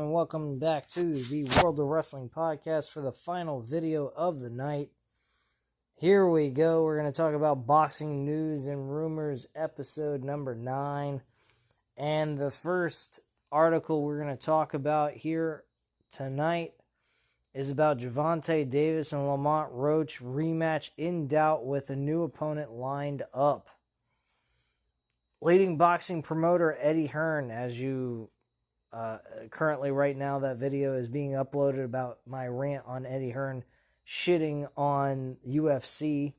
and welcome back to the World of Wrestling podcast for the final video of the night. Here we go. We're going to talk about boxing news and rumors, episode number 9. And the first article we're going to talk about here tonight is about Gervonta Davis and Lamont Roach rematch in doubt with a new opponent lined up. Leading boxing promoter Eddie Hearn, as you currently right now that video is being uploaded about my rant on Eddie Hearn shitting on UFC,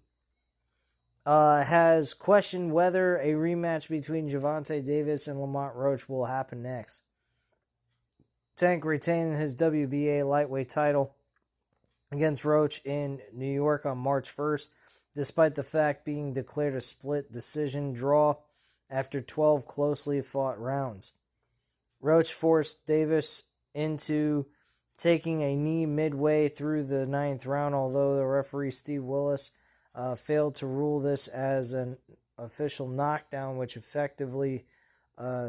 has questioned whether a rematch between Gervonta Davis and Lamont Roach will happen next. Tank retained his WBA lightweight title against Roach in New York on March 1st, despite the fact being declared a split decision draw after 12 closely fought rounds. Roach forced Davis into taking a knee midway through the 9th round, although the referee Steve Willis failed to rule this as an official knockdown, which effectively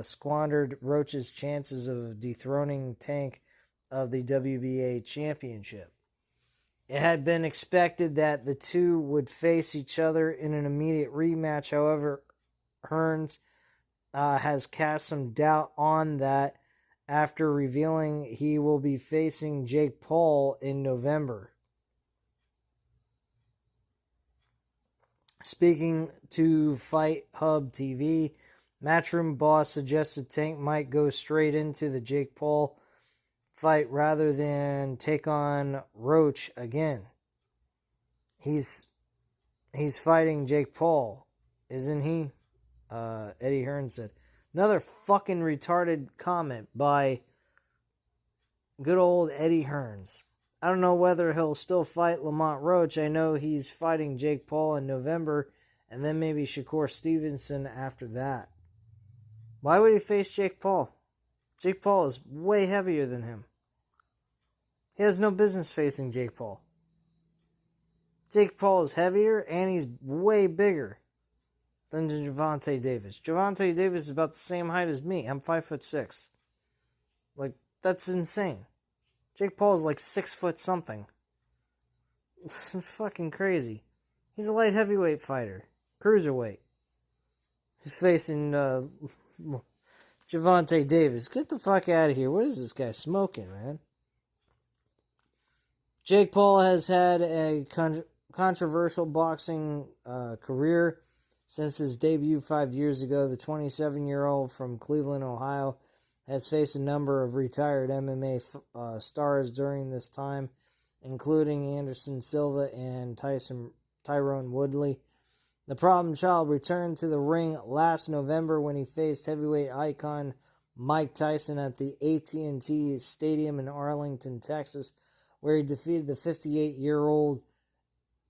squandered Roach's chances of dethroning Tank of the WBA championship. It had been expected that the two would face each other in an immediate rematch. However, Hearns has cast some doubt on that after revealing he will be facing Jake Paul in November. Speaking to Fight Hub TV, Matchroom boss suggested Tank might go straight into the Jake Paul fight rather than take on Roach again. He's fighting Jake Paul, isn't he? Eddie Hearn said. Another fucking retarded comment by good old Eddie Hearns. I don't know whether he'll still fight Lamont Roach. I know he's fighting Jake Paul in November, and then maybe Shakur Stevenson after that. Why would he face Jake Paul? Jake Paul is way heavier than him. He has no business facing Jake Paul. Jake Paul is heavier, and he's way bigger than Gervonta Davis. Gervonta Davis is about the same height as me. I'm 5'6". Like, that's insane. Jake Paul is like 6 foot something. It's fucking crazy. He's a light heavyweight fighter. Cruiserweight. He's facing Gervonta Davis. Get the fuck out of here. What is this guy smoking, man? Jake Paul has had a controversial boxing career since his debut 5 years ago. The 27-year-old from Cleveland, Ohio, has faced a number of retired MMA stars during this time, including Anderson Silva and Tyrone Woodley. The problem child returned to the ring last November when he faced heavyweight icon Mike Tyson at the AT&T Stadium in Arlington, Texas, where he defeated the 58-year-old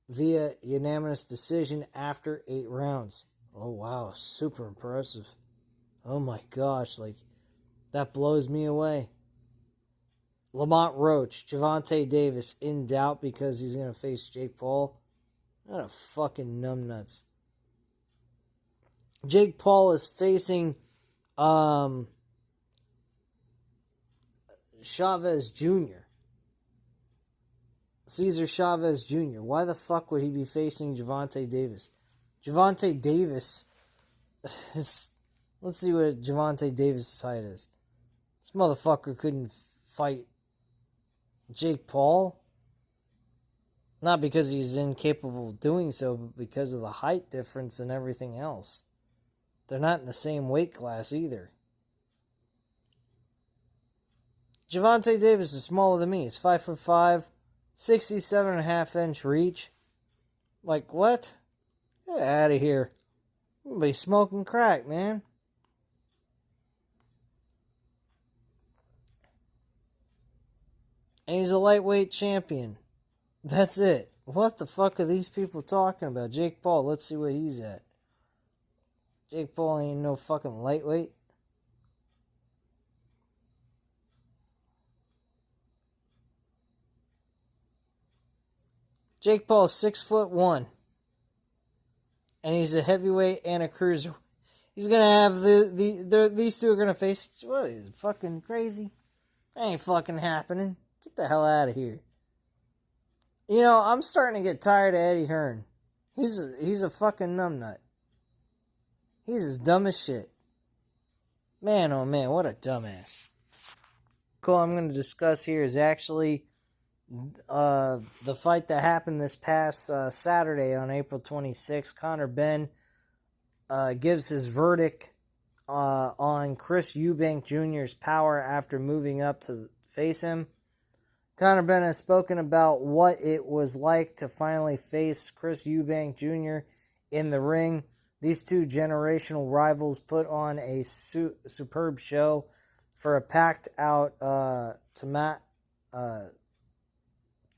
via unanimous decision after 8 rounds. Oh, wow. Super impressive. Oh, my gosh. Like, that blows me away. Lamont Roach, Gervonta Davis in doubt because he's going to face Jake Paul. What a fucking numbnuts. Jake Paul is facing Chavez Jr. Cesar Chavez Jr. Why the fuck would he be facing Gervonta Davis? Gervonta Davis is... Let's see what Gervonta Davis' height is. This motherfucker couldn't fight Jake Paul. Not because he's incapable of doing so, but because of the height difference and everything else. They're not in the same weight class either. Gervonta Davis is smaller than me. He's 5'5", 67.5-inch reach. Like, what? Get out of here. I'm gonna be smoking crack, man. And he's a lightweight champion. That's it. What the fuck are these people talking about? Jake Paul, let's see where he's at. Jake Paul ain't no fucking lightweight. Jake Paul is 6'1", and he's a heavyweight and a cruiser. He's gonna have these two are gonna face. What is it, fucking crazy? That ain't fucking happening. Get the hell out of here. You know, I'm starting to get tired of Eddie Hearn. He's a fucking numbnut. He's as dumb as shit. Man, oh man, what a dumbass. Cool, I'm going to discuss here is actually the fight that happened this past Saturday on April 26th. Conor Benn gives his verdict on Chris Eubank Jr.'s power after moving up to face him. Conor Benn has spoken about what it was like to finally face Chris Eubank Jr. in the ring. These two generational rivals put on a superb show for a packed out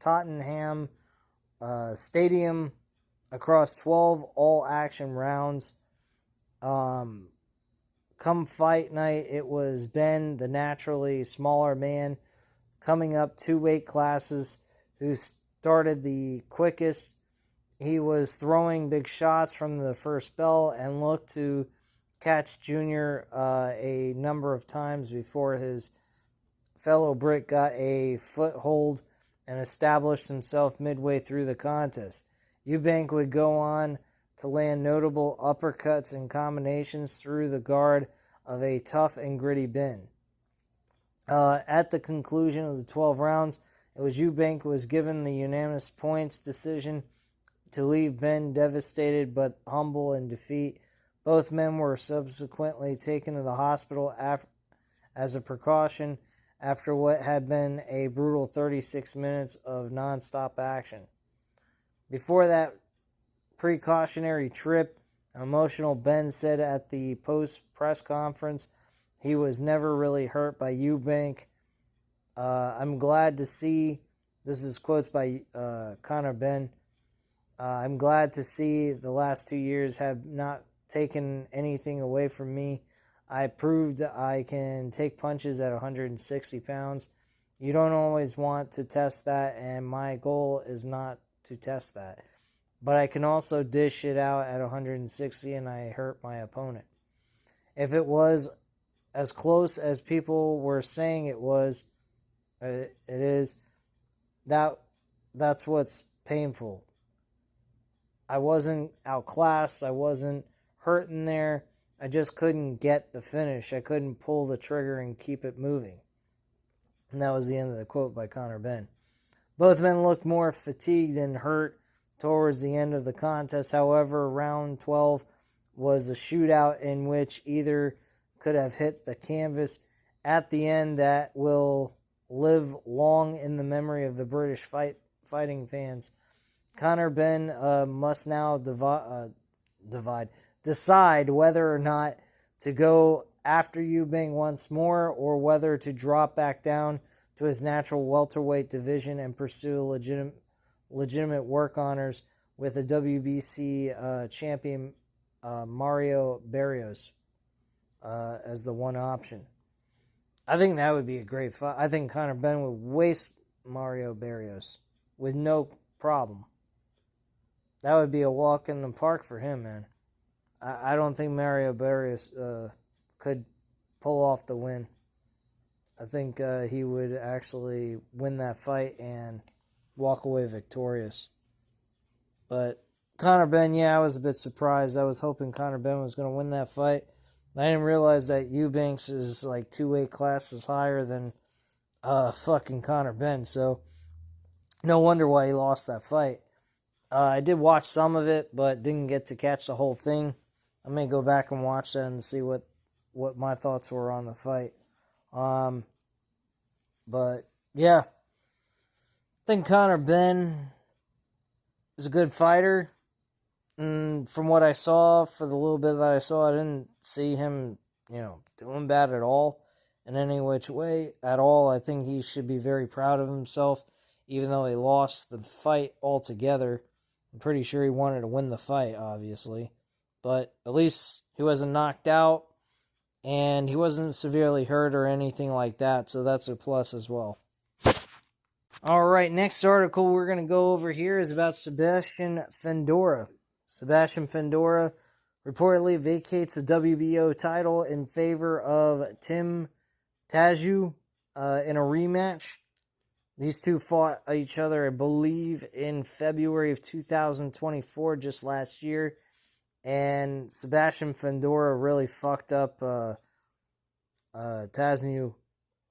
Tottenham Stadium across 12 all-action rounds. Come fight night, it was Ben, the naturally smaller man, coming up 2 weight classes, who started the quickest. He was throwing big shots from the first bell and looked to catch Junior a number of times before his fellow Brit got a foothold and established himself midway through the contest. Eubank would go on to land notable uppercuts and combinations through the guard of a tough and gritty Ben. At the conclusion of the 12 rounds, it was Eubank who was given the unanimous points decision to leave Ben devastated but humble in defeat. Both men were subsequently taken to the hospital as a precaution after what had been a brutal 36 minutes of non-stop action. Before that precautionary trip, emotional Ben said at the post-press conference he was never really hurt by Eubank. I'm glad to see, this is quotes by Conor Benn, I'm glad to see the last 2 years have not taken anything away from me. I proved I can take punches at 160 pounds. You don't always want to test that, and my goal is not to test that. But I can also dish it out at 160, and I hurt my opponent. If it was as close as people were saying it was, it is, that's what's painful. I wasn't outclassed. I wasn't hurting there. I just couldn't get the finish. I couldn't pull the trigger and keep it moving. And that was the end of the quote by Conor Benn. Both men looked more fatigued than hurt towards the end of the contest. However, round 12 was a shootout in which either could have hit the canvas at the end that will live long in the memory of the British fighting fans. Conor Benn must now decide whether or not to go after Eubank once more or whether to drop back down to his natural welterweight division and pursue legitimate work honors with the WBC champion Mario Barrios as the one option. I think that would be a great fight. I think Conor Benn would waste Mario Barrios with no problem. That would be a walk in the park for him, man. I don't think Mario Barrios could pull off the win. I think he would actually win that fight and walk away victorious. But Conor Benn, yeah, I was a bit surprised. I was hoping Conor Benn was going to win that fight. I didn't realize that Eubanks is like 2 weight classes higher than fucking Conor Benn. So no wonder why he lost that fight. I did watch some of it, but didn't get to catch the whole thing. I may go back and watch that and see what my thoughts were on the fight. But yeah, I think Conor Benn is a good fighter. And from what I saw, for the little bit that I saw, I didn't see him, doing bad at all in any which way at all. I think he should be very proud of himself, even though he lost the fight altogether. I'm pretty sure he wanted to win the fight, obviously. But at least he wasn't knocked out, and he wasn't severely hurt or anything like that, so that's a plus as well. Alright, next article we're going to go over here is about Sebastian Fundora. Sebastian Fundora reportedly vacates the WBO title in favor of Tim Tszyu. in a rematch. These two fought each other, I believe, in February of 2024, just last year. And Sebastian Fundora really fucked up Tasnew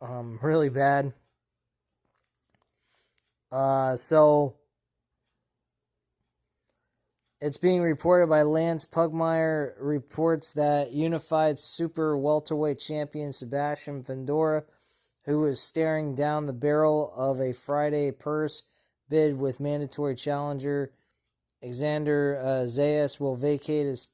really bad. So it's being reported by Lance Pugmire reports that unified super welterweight champion Sebastian Fundora, who was staring down the barrel of a Friday purse bid with mandatory challenger Alexander Zayas, will vacate his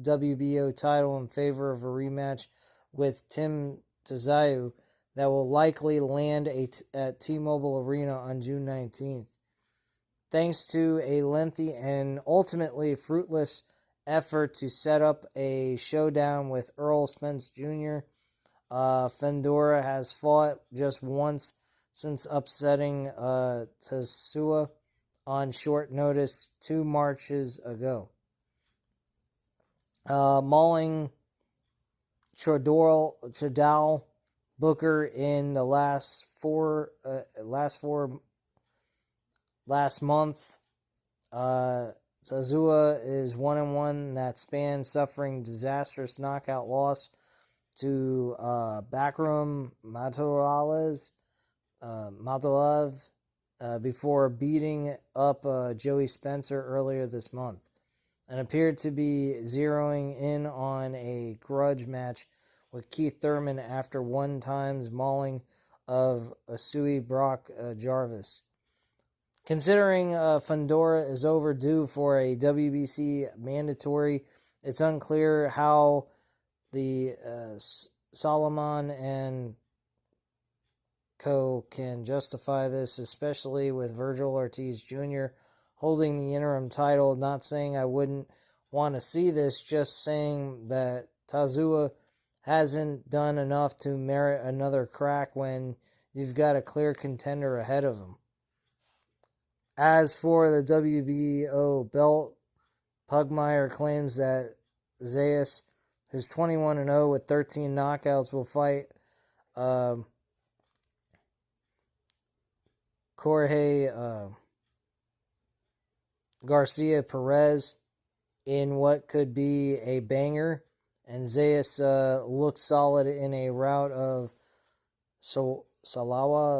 WBO title in favor of a rematch with Tim Tszyu that will likely land at T-Mobile Arena on June 19th. Thanks to a lengthy and ultimately fruitless effort to set up a showdown with Earl Spence Jr., Fundora has fought just once since upsetting Tszyu on short notice 2 Marches ago. Mauling Chodal Booker in the last month. Tszyu is 1-1 that span, suffering disastrous knockout loss to Backroom Matolav before beating up Joey Spencer earlier this month, and appeared to be zeroing in on a grudge match with Keith Thurman after one time's mauling of Asui Brock Jarvis. Considering Fundora is overdue for a WBC mandatory, it's unclear how the Solomon and Co. can justify this, especially with Virgil Ortiz Jr. holding the interim title. Not saying I wouldn't want to see this, just saying that Tszyu hasn't done enough to merit another crack when you've got a clear contender ahead of him. As for the WBO belt, Pugmire claims that Zayas, who's 21-0 with 13 knockouts, will fight Jorge Garcia Perez in what could be a banger, and Zayas looked solid in a rout of Salawa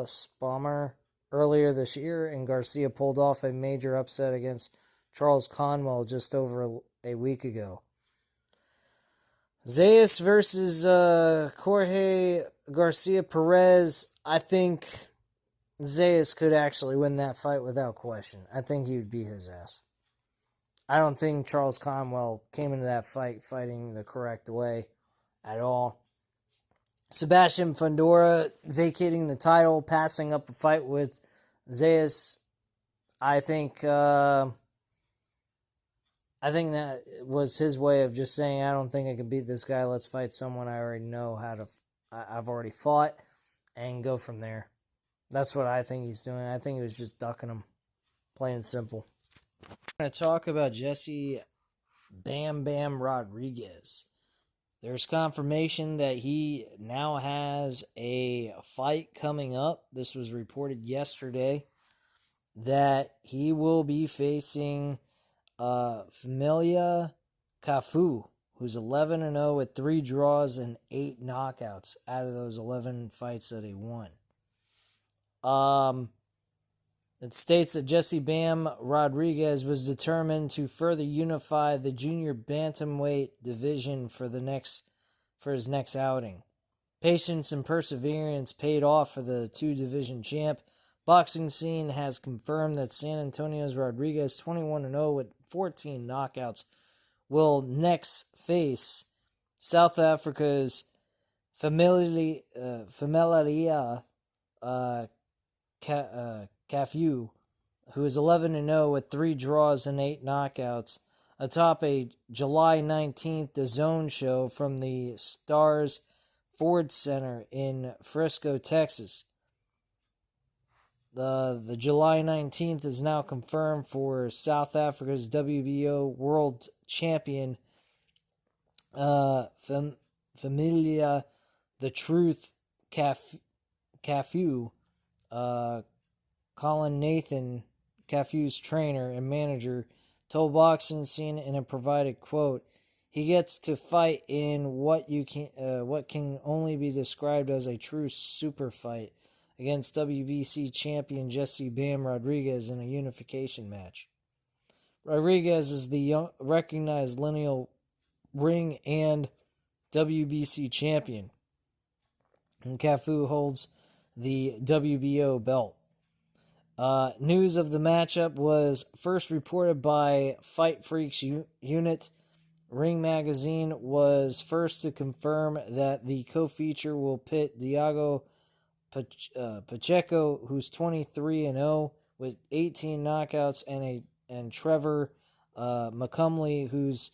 Spammer earlier this year, and Garcia pulled off a major upset against Charles Conwell just over a week ago. Zayas versus Jorge Garcia Perez, I think Zayas could actually win that fight without question. I think he would beat his ass. I don't think Charles Conwell came into that fight fighting the correct way at all. Sebastian Fundora vacating the title, passing up a fight with Zayas. I think that was his way of just saying, I don't think I can beat this guy. Let's fight someone I already know how to. I've already fought, and go from there. That's what I think he's doing. I think he was just ducking him, plain and simple. I'm going to talk about Jesse Bam Bam Rodriguez. There's confirmation that he now has a fight coming up. This was reported yesterday that he will be facing Familia Cafu, who's 11-0 with 3 draws and 8 knockouts out of those 11 fights that he won. It states that Jesse Bam Rodriguez was determined to further unify the junior bantamweight division for his next outing. Patience and perseverance paid off for the 2-division champ. Boxing Scene has confirmed that San Antonio's Rodriguez, 21-0 with 14 knockouts, will next face South Africa's Familia Cafu, who is 11-0 with 3 draws and 8 knockouts, atop a July 19th DAZN show from the Stars Ford Center in Frisco, Texas. The July 19th is now confirmed for South Africa's WBO World Champion Familia The Truth Cafu, Colin Nathan, Cafu's trainer and manager, told Boxing Scene in a provided quote, "He gets to fight in what can only be described as a true super fight against WBC champion Jesse Bam Rodriguez in a unification match. Rodriguez is the recognized lineal ring and WBC champion, and Cafu holds the WBO belt." News of the matchup was first reported by Fight Freaks Unit. Ring Magazine was first to confirm that the co-feature will pit Diego Pacheco, who's 23-0 with 18 knockouts, and Trevor McCumley, who's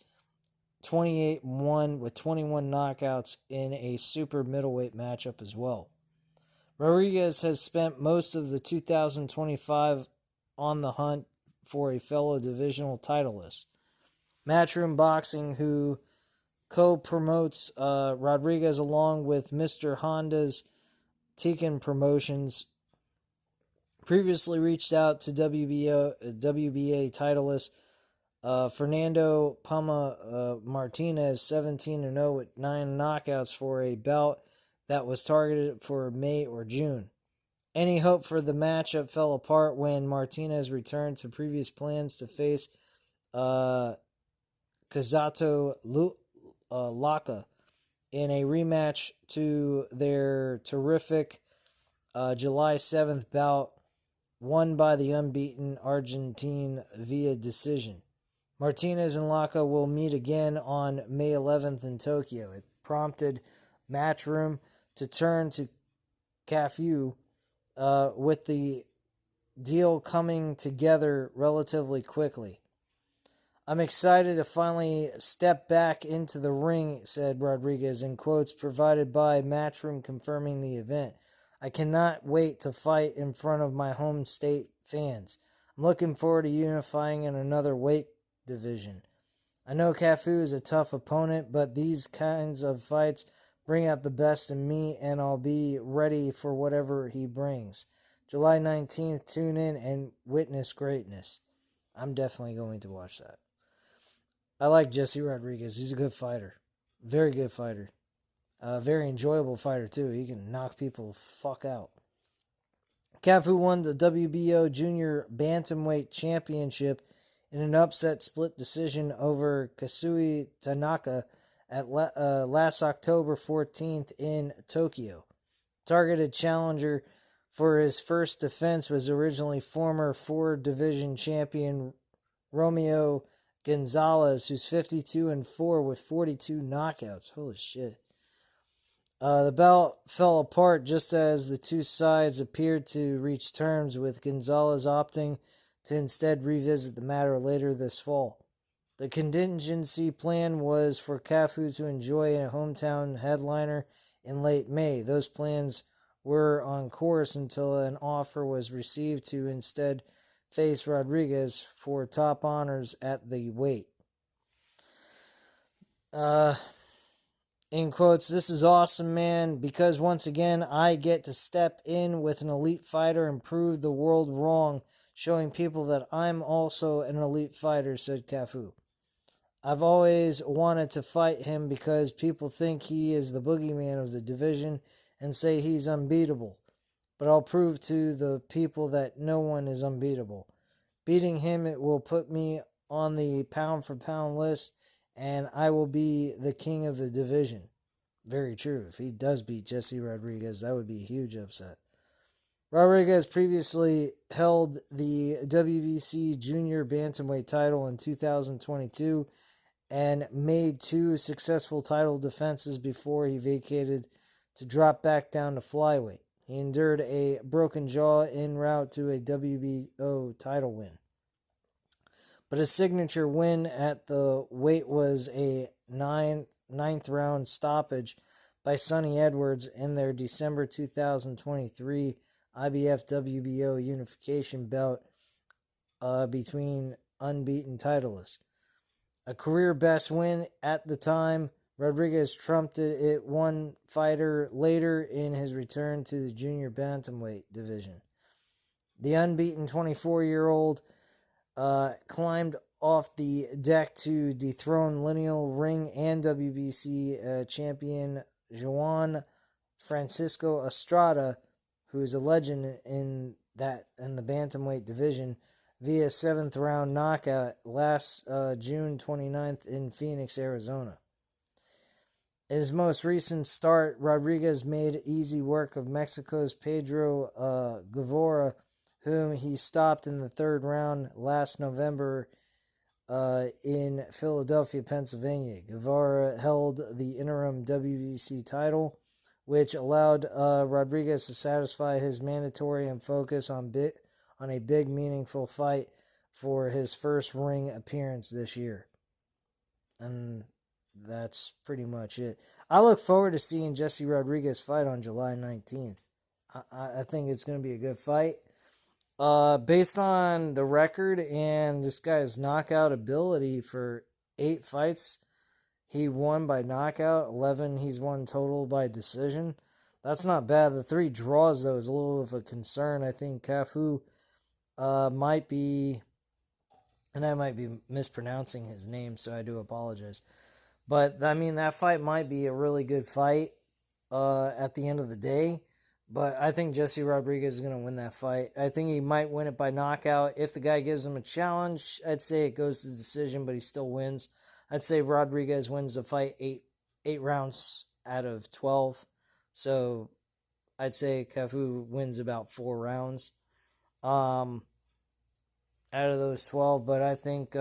28-1 with 21 knockouts in a super middleweight matchup as well. Rodriguez has spent most of the 2025 on the hunt for a fellow divisional titleist. Matchroom Boxing, who co-promotes Rodriguez along with Mr. Honda's Tekken Promotions, previously reached out to WBA titleist Fernando Pama Martinez, 17-0 with 9 knockouts, for a bout that was targeted for May or June. Any hope for the matchup fell apart when Martinez returned to previous plans to face Kazuto Laka in a rematch to their terrific July 7th bout, won by the unbeaten Argentine via decision. Martinez and Laka will meet again on May 11th in Tokyo. It prompted Matchroom to turn to Cafu, with the deal coming together relatively quickly. "I'm excited to finally step back into the ring," said Rodriguez, in quotes provided by Matchroom confirming the event. "I cannot wait to fight in front of my home state fans. I'm looking forward to unifying in another weight division. I know Cafu is a tough opponent, but these kinds of fights bring out the best in me, and I'll be ready for whatever he brings. July 19th, tune in and witness greatness." I'm definitely going to watch that. I like Jesse Rodriguez. He's a good fighter. Very good fighter. Very enjoyable fighter, too. He can knock people fuck out. Cafu won the WBO Junior Bantamweight Championship in an upset split decision over Kasui Tanaka at last October 14th in Tokyo. Targeted challenger for his first defense was originally former Ford Division champion Romeo Gonzalez, who's 52-4 with 42 knockouts. Holy shit. The bout fell apart just as the two sides appeared to reach terms, with Gonzalez opting to instead revisit the matter later this fall. The contingency plan was for Cafu to enjoy a hometown headliner in late May. Those plans were on course until an offer was received to instead face Rodriguez for top honors at the weight. In quotes, "This is awesome, man, because once again I get to step in with an elite fighter and prove the world wrong, showing people that I'm also an elite fighter," said Cafu. "I've always wanted to fight him because people think he is the boogeyman of the division and say he's unbeatable. But I'll prove to the people that no one is unbeatable. Beating him, it will put me on the pound-for-pound list, and I will be the king of the division." Very true. If he does beat Jesse Rodriguez, that would be a huge upset. Rodriguez previously held the WBC Junior Bantamweight title in 2022 and made 2 successful title defenses before he vacated to drop back down to flyweight. He endured a broken jaw en route to a WBO title win. But his signature win at the weight was a ninth round stoppage by Sonny Edwards in their December 2023 IBF WBO unification bout between unbeaten titleists. A career best win at the time, Rodriguez trumped it one fighter later in his return to the junior bantamweight division. The unbeaten 24-year-old climbed off the deck to dethrone lineal ring and WBC champion Juan Francisco Estrada, who is a legend in the bantamweight division, via 7th round knockout last June 29th in Phoenix, Arizona. In his most recent start, Rodriguez made easy work of Mexico's Pedro Guevara, whom he stopped in the 3rd round last November in Philadelphia, Pennsylvania. Guevara held the interim WBC title, which allowed Rodriguez to satisfy his mandatory and focus on a big, meaningful fight for his first ring appearance this year. And that's pretty much it. I look forward to seeing Jesse Rodriguez fight on July 19th. I think it's going to be a good fight. Based on the record and this guy's knockout ability for 8 fights, he won by knockout. 11 he's won total by decision. That's not bad. The 3 draws, though, is a little of a concern. I think Cafu might be, and I might be mispronouncing his name, so I do apologize. But, I mean, that fight might be a really good fight at the end of the day. But I think Jesse Rodriguez is going to win that fight. I think he might win it by knockout. If the guy gives him a challenge, I'd say it goes to decision, but he still wins. I'd say Rodriguez wins the fight 8 rounds out of 12. So I'd say Cafu wins about 4 rounds out of those 12. But I think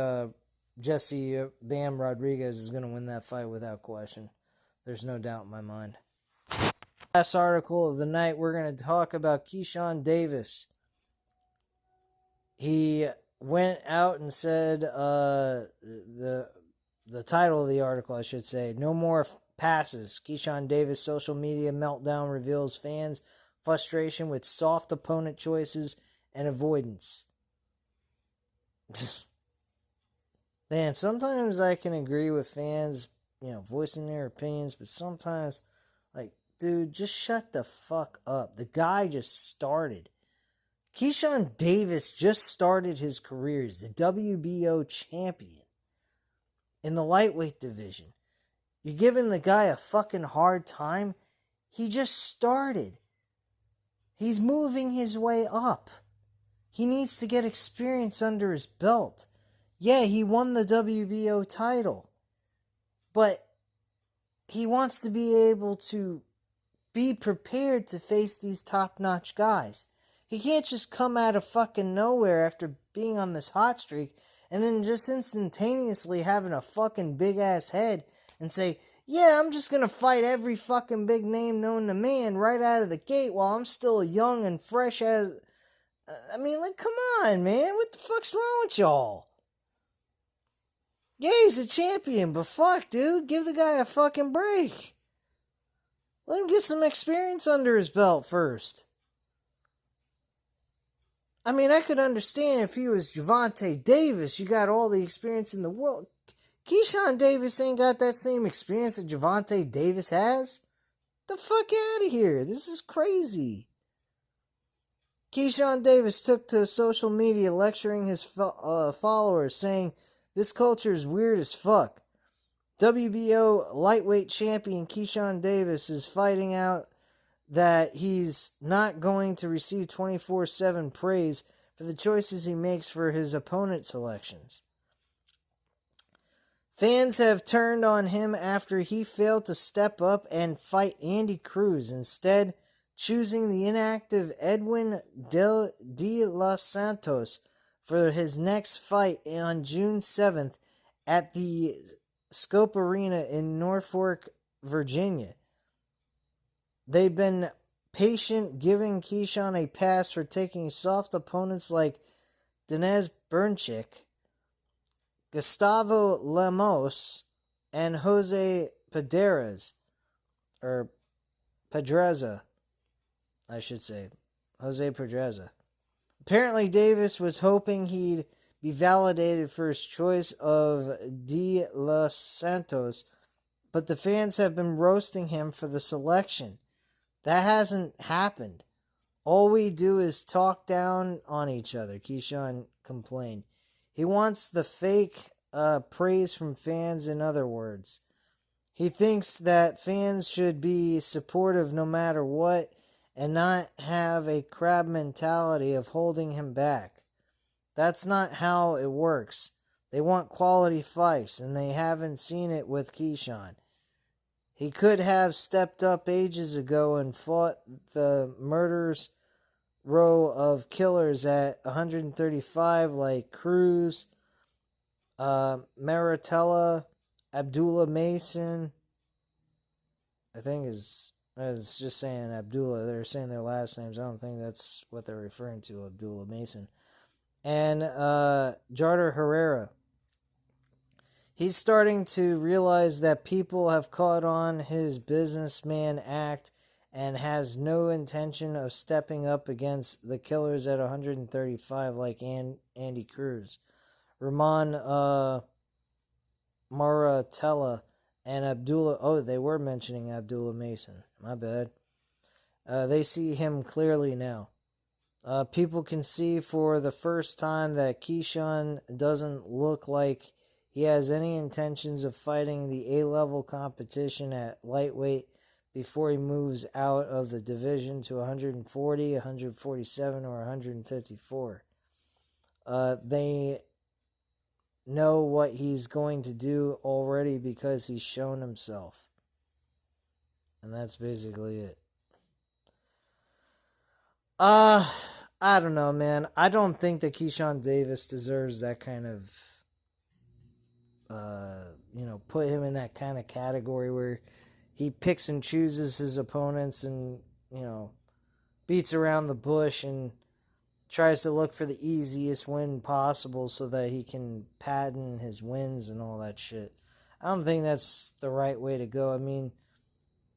Jesse Bam Rodriguez is going to win that fight without question. There's no doubt in my mind. Last article of the night, we're going to talk about Keyshawn Davis. He went out and said, the title of the article, I should say, "No More Passes. Keyshawn Davis social media meltdown reveals fans' frustration with soft opponent choices and avoidance." Man, sometimes I can agree with fans, voicing their opinions, but sometimes, dude, just shut the fuck up. The guy just started. Keyshawn Davis just started his career as the WBO champion in the lightweight division. You're giving the guy a fucking hard time? He just started. He's moving his way up. He needs to get experience under his belt. Yeah, he won the WBO title. But he wants to be able to be prepared to face these top-notch guys. He can't just come out of fucking nowhere after being on this hot streak and then just instantaneously having a fucking big-ass head and say, yeah, I'm just gonna fight every fucking big name known to man right out of the gate while I'm still young and fresh out of... come on, man. What the fuck's wrong with y'all? Yeah, he's a champion, but fuck, dude. Give the guy a fucking break. Let him get some experience under his belt first. I could understand if he was Gervonta Davis. You got all the experience in the world. Keyshawn Davis ain't got that same experience that Gervonta Davis has. The fuck out of here. This is crazy. Keyshawn Davis took to social media lecturing his followers, saying, "This culture is weird as fuck. WBO lightweight champion Keyshawn Davis is fighting out that he's not going to receive 24/7 praise for the choices he makes for his opponent selections. Fans have turned on him after he failed to step up and fight Andy Cruz, instead choosing the inactive Edwin de los Santos for his next fight on June 7th at the Scope Arena in Norfolk, Virginia. They've been patient, giving Keyshawn a pass for taking soft opponents like Denez Bernchik, Gustavo Lemos, and Jose Pedreza, I should say. Jose Pedreza. Apparently, Davis was hoping he'd be validated for his choice of De Los Santos, but the fans have been roasting him for the selection. That hasn't happened. All we do is talk down on each other, Keyshawn complained. He wants the fake praise from fans, in other words. He thinks that fans should be supportive no matter what and not have a crab mentality of holding him back. That's not how it works. They want quality fights, and they haven't seen it with Keyshawn. He could have stepped up ages ago and fought the murderers row of killers at 135 like Cruz, Maratella, Abdullah Mason. I think it's just saying Abdullah. They're saying their last names. I don't think that's what they're referring to, Abdullah Mason. And Jarder Herrera. He's starting to realize that people have caught on his businessman act and has no intention of stepping up against the killers at 135 like Andy Cruz. Ramon Maratella and Abdullah... Oh, they were mentioning Abdullah Mason. My bad. They see him clearly now. People can see for the first time that Keyshawn doesn't look like he has any intentions of fighting the A-level competition at lightweight before he moves out of the division to 140, 147, or 154. They know what he's going to do already because he's shown himself. And that's basically it. I don't know, man. I don't think that Keyshawn Davis deserves that kind of, put him in that kind of category where he picks and chooses his opponents and, beats around the bush and tries to look for the easiest win possible so that he can patent his wins and all that shit. I don't think that's the right way to go. I mean,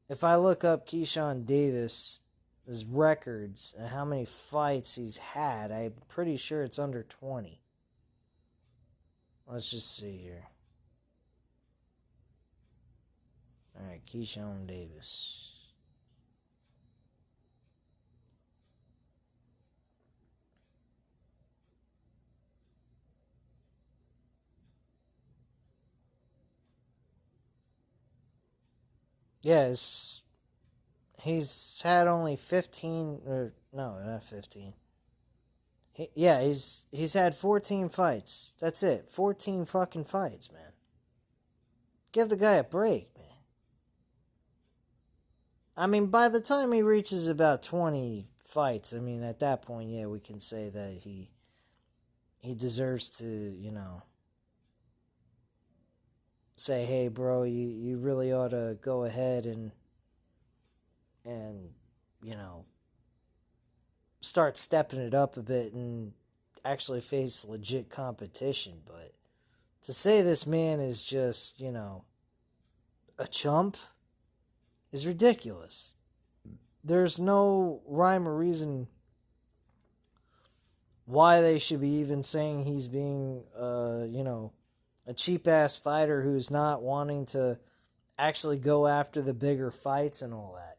if I look up Keyshawn Davis, his records and how many fights he's had, I'm pretty sure it's under 20. Let's just see here. Alright, Keyshawn Davis. Yeah, he's had only 15, or no, not 15. He's had 14 fights. That's it. 14 fucking fights, man. Give the guy a break, man. I mean, by the time he reaches about 20 fights, I mean, at that point, yeah, we can say that he deserves to, say, hey, bro, you really ought to go ahead and start stepping it up a bit and actually face legit competition. But to say this man is just, a chump is ridiculous. There's no rhyme or reason why they should be even saying he's being, a cheap-ass fighter who's not wanting to actually go after the bigger fights and all that.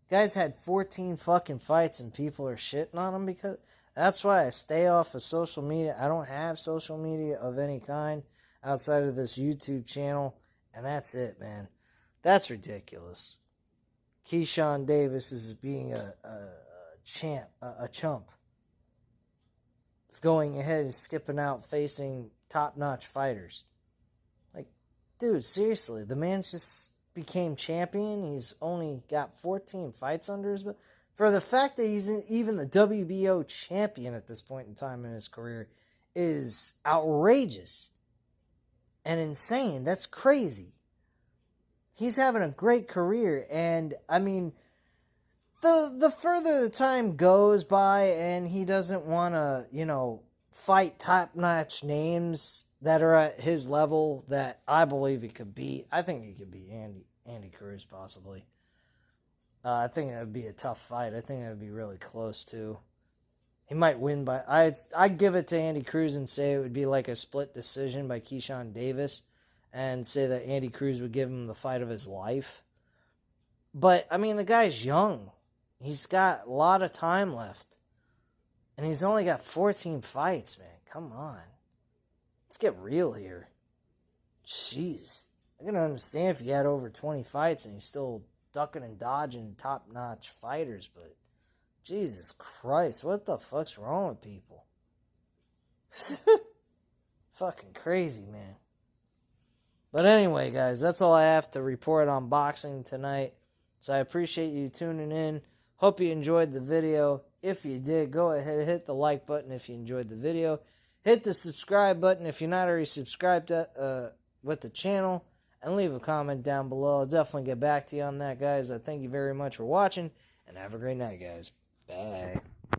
Guy's had 14 fucking fights and people are shitting on him because... That's why I stay off of social media. I don't have social media of any kind outside of this YouTube channel. And that's it, man. That's ridiculous. Keyshawn Davis is being a chump. It's going ahead and skipping out facing top-notch fighters. Like, dude, seriously, the man just became champion. He's only got 14 fights under his belt. For the fact that he's even the WBO champion at this point in time in his career is outrageous and insane. That's crazy. He's having a great career, and I mean, the further the time goes by and he doesn't want to, fight top-notch names that are at his level that I believe he could beat. I think he could beat Andy Cruz, possibly. I think that would be a tough fight. I think that would be really close, too. He might win by... I'd give it to Andy Cruz and say it would be like a split decision by Keyshawn Davis. and say that Andy Cruz would give him the fight of his life. But, I mean, the guy's young. He's got a lot of time left. And he's only got 14 fights, man. Come on. Let's get real here. Jeez. I can understand if he had over 20 fights and he's still ducking and dodging top-notch fighters, but Jesus Christ, what the fuck's wrong with people? Fucking crazy, man. But anyway, guys, that's all I have to report on boxing tonight. So I appreciate you tuning in. Hope you enjoyed the video. If you did, go ahead and hit the like button if you enjoyed the video. Hit the subscribe button if you're not already subscribed with the channel. And leave a comment down below. I'll definitely get back to you on that, guys. I thank you very much for watching. And have a great night, guys. Bye.